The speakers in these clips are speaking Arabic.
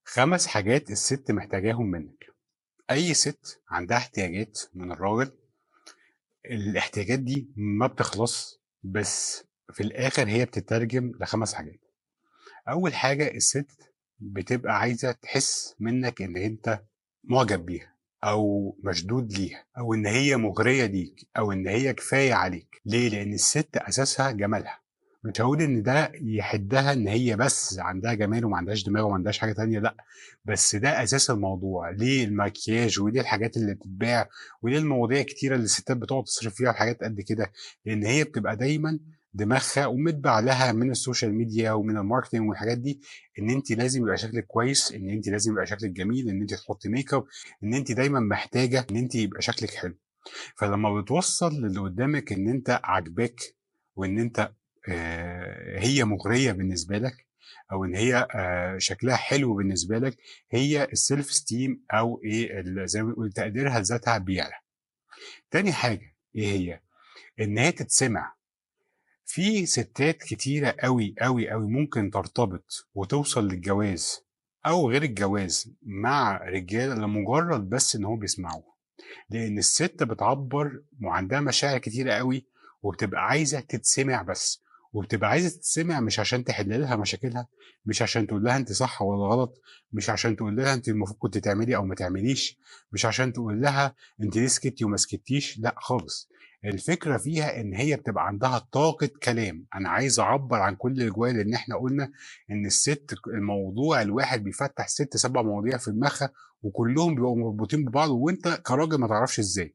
5 حاجات الست محتاجاهم منك. أي ست عندها احتياجات من الراجل، الاحتياجات دي ما بتخلص، بس في الآخر هي بتترجم ل5 حاجات. أول حاجة الست بتبقى عايزة تحس منك إن أنت معجب بيها أو مشدود ليها أو إن هي مغرية ليك أو إن هي كفاية عليك. ليه؟ لأن الست أساسها جمالها. مش هقول إن ده يحدها إن هي بس عندها جمال وما عندهاش دماغ وما عندهاش حاجة تانية، لأ، بس ده أساس الموضوع. ليه المكياج وليه الحاجات اللي بتتباع وليه المواضيع الكتيرة اللي الستات بتقعد تصرف فيها حاجات قد كده؟ لأن هي بتبقى دايما دماغها ومتبع لها من السوشيال ميديا ومن الماركتنج والحاجات دي ان انت لازم يبقى شكلك كويس، ان انت لازم يبقى شكلك جميل، ان انت تحطي ميك اب، ان انت دايما محتاجه ان انت يبقى شكلك حلو. فلما بتوصل للي قدامك ان انت عاجباك وان انت هي مغريه بالنسبه لك او ان هي شكلها حلو بالنسبه لك، هي السيلف ستيم او ايه زي ما بنقول تقديرها لذاتها بيعلى. تاني حاجه ايه هي؟ ان هي تتسمع. في ستات كتيرة أوي أوي أوي ممكن ترتبط وتوصل للجواز أو غير الجواز مع رجالة لمجرد بس إن هو بيسمعوه، لأن الست بتعبر وعندها مشاعر كتيرة أوي وبتبقى عايزة تتسمع بس، وبتبقى عايزة تتسمع مش عشان تحل لها مشاكلها، مش عشان تقول لها أنت صح ولا غلط، مش عشان تقول لها أنت المفروض كنت تعملي أو ما تعمليش، مش عشان تقول لها أنت ليه سكتي وما سكتيش، لا خالص. الفكرة فيها إن هي بتبقى عندها طاقة كلام، أنا عايز أعبر عن كل اللي جوايا، لأن إحنا قلنا إن الست الموضوع الواحد بيفتح 6 7 مواضيع في دماغها وكلهم بيبقوا مربوطين ببعض وانت كراجل ما تعرفش ازاي،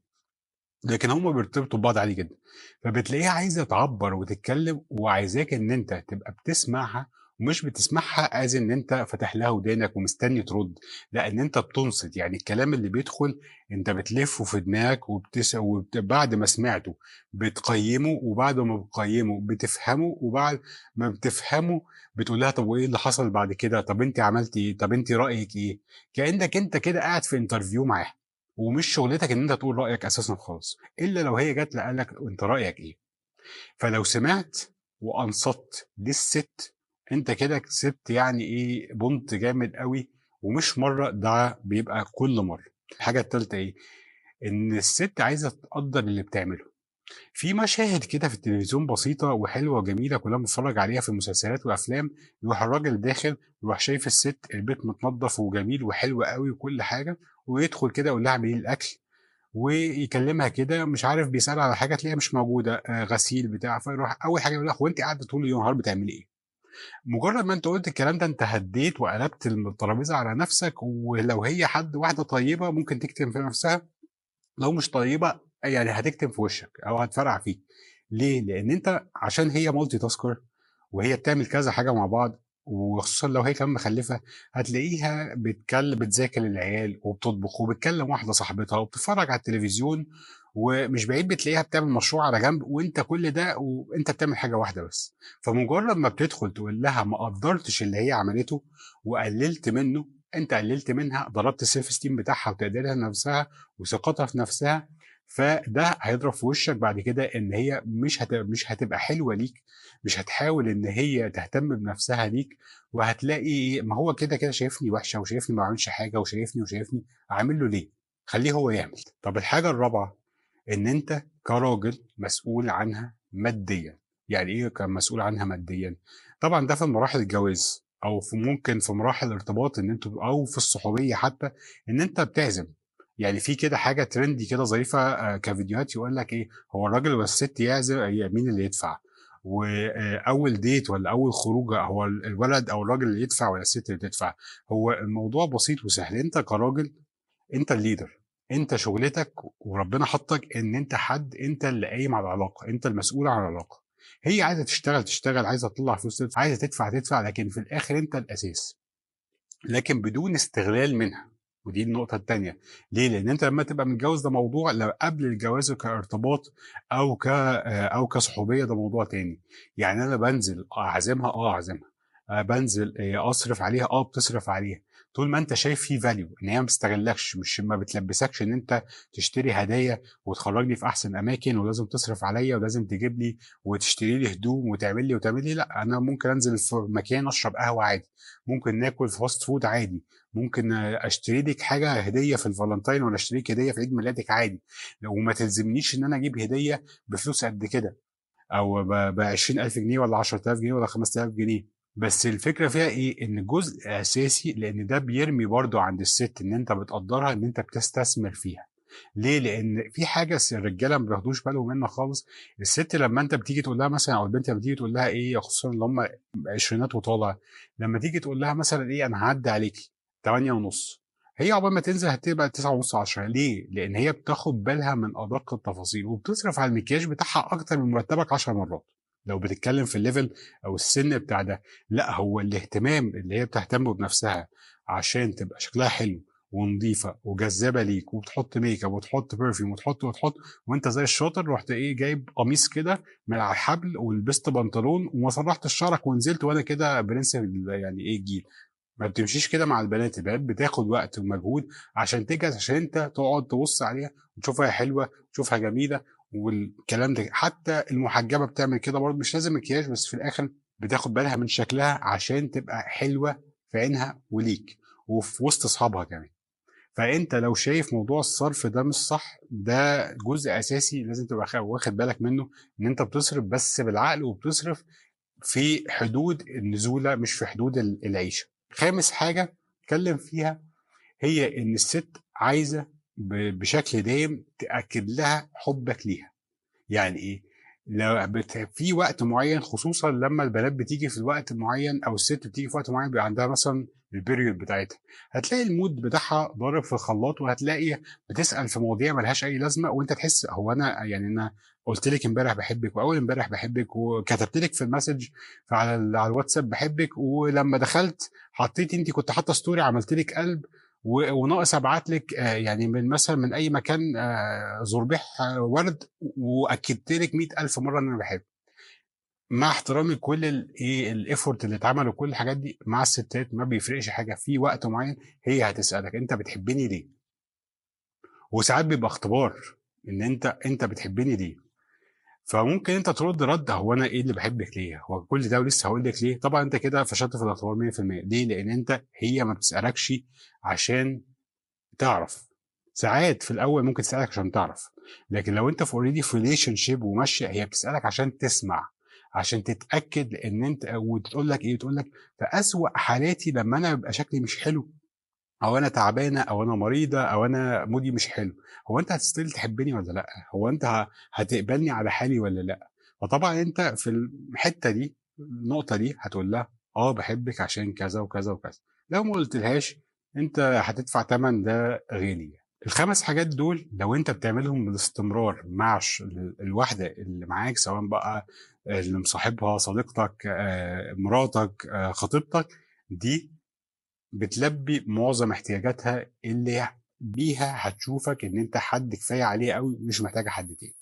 لكن هم بيرتبطوا ببعض عادي جدا. فبتلاقيها عايزه تعبر وتتكلم وعايزاك ان انت تبقى بتسمعها، ومش بتسمعها از ان انت فاتح لها ودانك ومستني ترد، لا، ان انت بتنصت. يعني الكلام اللي بيدخل انت بتلفه في دماغك وبعد ما سمعته بتقيمه، وبعد ما بتقيمه بتفهمه، وبعد ما بتفهمه بتقول لها طب وايه اللي حصل بعد كده، طب انت عملتي ايه، طب انت رايك ايه. كانك انت كده قاعد في انترفيو معاها، ومش شغلتك ان انت تقول رايك اساسا خالص، الا لو هي جت لقالك انت رايك ايه. فلو سمعت وانصت للست انت كده كسبت يعني ايه بونت جامد قوي، ومش مره، ده بيبقى كل مره. الحاجه التالته ايه؟ ان الست عايزه تقدر اللي بتعمله. في مشاهد كده في التلفزيون بسيطة وحلوة وجميلة كلنا بنتفرج عليها في المسلسلات والأفلام، يروح الراجل داخل يروح شايف الست البيت متنضف وجميل وحلو قوي وكل حاجة، ويدخل كده يقول لها اعملي لي الأكل، ويكلمها كده مش عارف بيسألها على حاجة تلاقيها مش موجودة، غسيل بتاع، فيروح أول حاجة يقول لها هو أنت قاعدة طول اليوم نهار بتعملي إيه؟ مجرد ما أنت قلت الكلام ده أنت هديت وقلبت الترابيزة على نفسك. ولو هي حد واحدة طيبة ممكن تكتم في نفسها، لو مش طيبة يعني هتكتم في وشك او هتفرقع فيك. ليه؟ لان انت عشان هي مالتي تاسكر وهي بتعمل كذا حاجه مع بعض، وخصوصا لو هي كمان مخلفه، هتلاقيها بتذاكر العيال وبتطبخ وبتكلم واحده صاحبتها وبتتفرج على التلفزيون، ومش بعيد بتلاقيها بتعمل مشروع على جنب، وانت كل ده وانت بتعمل حاجه واحده بس. فمجرد ما بتدخل تقول لها ما قدرتش اللي هي عملته وقللت منه، انت قللت منها، ضربت السيلف ستيم بتاعها وتقديرها لنفسها وثقتها في نفسها. فده هيضرب في وشك بعد كده ان هي مش هتبقى حلوه ليك، مش هتحاول ان هي تهتم بنفسها ليك، وهتلاقي ما هو كده كده شايفني وحشه وشايفني ما بعملش حاجه وشايفني اعمل له ليه؟ خليه هو يعمل. طب الحاجه الرابعه ان انت كراجل مسؤول عنها ماديا. يعني ايه كان مسؤول عنها ماديا؟ طبعا ده في مراحل الجواز او في ممكن في مراحل الارتباط ان انتوا او في الصحوبيه حتى، ان انت بتعزم. يعني في كده حاجه ترندي كده ظريفه، كفيديوهات يقول لك ايه، هو الراجل والست يعزم مين اللي يدفع؟ واول ديت ولا اول خروجه هو الولد او الراجل اللي يدفع ولا الست اللي تدفع؟ هو الموضوع بسيط وسهل. انت كراجل انت الليدر، انت شغلتك وربنا حطك ان انت حد، انت اللي قايم على العلاقه، انت المسؤول عن العلاقه. هي عايزه تشتغل تشتغل، عايزه تطلع فلوس تدفع، عايزه تدفع تدفع، لكن في الاخر انت الاساس، لكن بدون استغلال منها. ودي النقطة التانية. ليه؟ لأن أنت لما تبقى متجوز ده موضوع، لو قبل الجواز كارتباط أو كصحوبية ده موضوع تاني. يعني أنا بنزل أعزمها، أعزمها، بنزل اصرف عليها، بتصرف عليها طول ما انت شايف فيه فاليو، ان هي ما بتستغلكش، مش ما بتلبسكش ان انت تشتري هدايا وتخرجني في احسن اماكن ولازم تصرف عليا ولازم تجيب لي وتشتري لي هدوم وتعمل لي. لا، انا ممكن انزل في مكان اشرب قهوه عادي، ممكن ناكل في فاست فود عادي، ممكن اشتري لك حاجه هديه في الفالنتين ولا اشتري لك هديه في عيد ميلادك عادي، وما تلزمنيش ان انا اجيب هديه بفلوس قد كده، او ب 20,000 جنيه ولا 10,000 جنيه ولا 5000 جنيه. بس الفكره فيها ايه؟ ان جزء اساسي، لان ده بيرمي برضو عند الست ان انت بتقدرها، ان انت بتستثمر فيها. ليه؟ لان في حاجه الرجاله ما بياخدوش بالهم منها خالص. الست لما انت بتيجي تقول لها مثلا، او البنت لما بتيجي تقول لها ايه، خصوصا اللي هم عشرينات وطالع، لما تيجي تقول لها مثلا ايه، انا هعدي عليكي 8 ونص، هي عقبال ما تنزل هتبقى 9 ونص 10. ليه؟ لان هي بتاخد بالها من ادق التفاصيل، وبتصرف على المكياج بتاعها اكتر من مرتبك 10 مرات. لو بتتكلم في الليفل او السن بتاع ده، لا، هو الاهتمام اللي هي بتهتم بنفسها عشان تبقى شكلها حلو ونظيفه وجذابه ليك، وبتحط ميك اب وتحط برفيوم وتحط، وانت زي الشاطر رحت ايه جايب قميص كده من على الحبل ولبست بنطلون وما سرحتش شعرك ونزلت، وانا كده برنس يعني ايه الجيل. ما بتمشيش كده مع البنات. البنات بتاخد وقت ومجهود عشان تجهز، عشان انت تقعد تبص عليها وتشوفها حلوه وتشوفها جميله والكلام ده. حتى المحجبه بتعمل كده برضه، مش لازم مكياج، بس في الاخر بتاخد بالها من شكلها عشان تبقى حلوه في عينها وليك وفي وسط اصحابها كمان. فانت لو شايف موضوع الصرف ده مش صح، ده جزء اساسي لازم تبقى واخد بالك منه، ان انت بتصرف بس بالعقل، وبتصرف في حدود النزولة مش في حدود العيشة. خامس حاجة اتكلم فيها هي ان الست عايزة بشكل دايم تأكد لها حبك ليها. يعني ايه؟ لو في وقت معين، خصوصا لما البنات بتيجي في وقت معين او الست بتيجي في وقت معين بيبقى عندها مثلا البيريود بتاعتها، هتلاقي المود بتاعها ضارب في الخلاط، وهتلاقي بتسأل في مواضيع ملهاش اي لازمه، وانت تحس هو انا يعني انا قلت لك امبارح بحبك، واول امبارح بحبك، وكتبت لك في المسج على على الواتساب بحبك، ولما دخلت حطيت، انت كنت حاطه ستوري عملت لك قلب، وناقص ابعت لك يعني من مثلا من اي مكان زربيح ورد، واكدت لك 100,000 مره ان انا بحبك. مع احترامي كل الايه الايفورت اللي اتعمل وكل الحاجات دي، مع الستات ما بيفرقش حاجه. في وقت معين هي هتسالك انت بتحبني ليه، وساعات بيبقى اختبار ان انت بتحبني ليه. فممكن انت ترد رد، هو انا ايه اللي بحبك ليه، هو كل ده ولسه هقول لك ليه. طبعا انت كده فشلت في الاختبار 100%. ليه؟ لان هي ما بتسالكش عشان تعرف. ساعات في الاول ممكن تسالك عشان تعرف، لكن لو انت في اوريدي في ريليشن شيب وماشيه، هي بتسالك عشان تسمع، عشان تتاكد. لان انت وتقول لك ايه، تقول لك في اسوأ حالاتي لما انا ببقى شكلي مش حلو، او انا تعبانه، او انا مريضه، او انا مودي مش حلو، هو انت هتستيل تحبني ولا لا؟ هو انت هتقبلني على حالي ولا لا؟ فطبعا انت في الحته دي، النقطه دي هتقول لها اه بحبك عشان كذا وكذا وكذا. لو ما قلتلهاش، انت هتدفع ثمن ده غالي. الخمس حاجات دول لو انت بتعملهم باستمرار مع الواحده اللي معاك، سواء بقى اللي مصاحبها، صديقتك، مراتك، خطيبتك، دي بتلبي معظم احتياجاتها اللي بيها هتشوفك ان انت حد كفايه عليه قوي، مش محتاجه حد تاني.